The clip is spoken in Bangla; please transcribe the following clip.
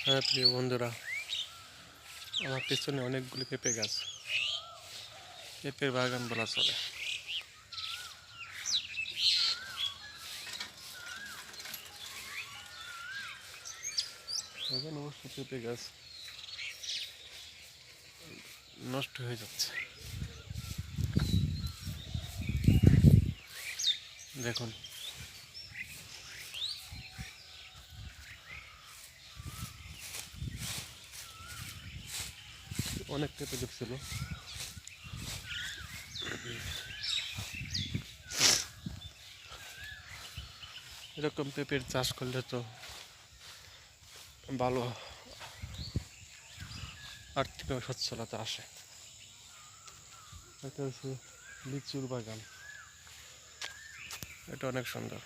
হ্যাঁ প্রিয় বন্ধুরা, আমার পিছনে অনেকগুলি পেঁপে গাছ, পেঁপের বাগান বলা চলে। এখন অবশ্য পেঁপে গাছ নষ্ট হয়ে যাচ্ছে। দেখুন, অনেক পেঁপে ঢুকছিল। এরকম পেঁপের চাষ করলে তো ভালো আর্থিকভাবে সচ্ছলতা আসে। এটা হচ্ছে লিচুর বাগান, এটা অনেক সুন্দর।